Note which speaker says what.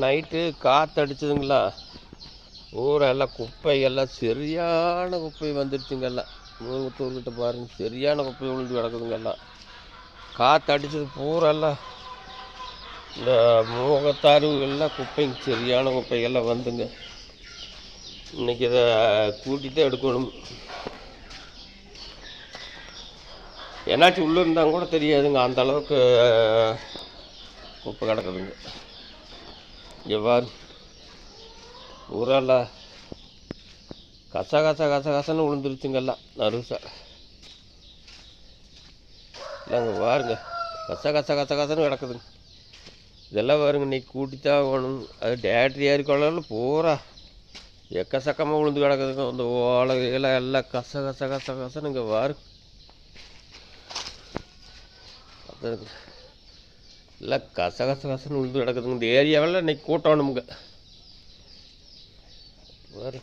Speaker 1: Night காற்றடிச்சதுங்களா, ஊரெல்லாம் குப்பைகள்லாம் சரியான குப்பை வந்துடுச்சுங்க. எல்லாம் மூங்கத்தூர்கிட்ட பாருங்கள், சரியான குப்பை விழுந்து கிடக்குதுங்க. எல்லாம் காற்றடிச்சது பூரெல்லாம் இந்த மூகத்தாறுகள்லாம் குப்பைங்க, சரியான குப்பைகள்லாம் வந்துங்க. இன்றைக்கி இதை கூட்டிகிட்டே எடுக்கணும். என்னாச்சும் உள்ளே இருந்தாங்க கூட தெரியாதுங்க, அந்த அளவுக்கு குப்பை கிடக்குதுங்க. எவ்வாறு ஊரெல்லாம் கசன்னு விழுந்துருச்சுங்கெல்லாம் நறுசா இல்லைங்க. பாருங்க, கசன்னு கிடக்குதுங்க. இதெல்லாம் பாருங்க, இன்னைக்கு கூட்டித்தான் வேணும். அது டேட்ரி ஏறிக்கொள்ளாலும் பூரா எக்கச்சக்கமாக விழுந்து கிடக்குதுங்க. அந்த ஓலையில எல்லாம் கசன்னு இங்கே பாரு. எல்லாம் கசன்னு விழுந்து கிடக்குதுங்க. இந்த ஏரியாவில் இன்னைக்கு கூட்டணுமுங்க. பாரு.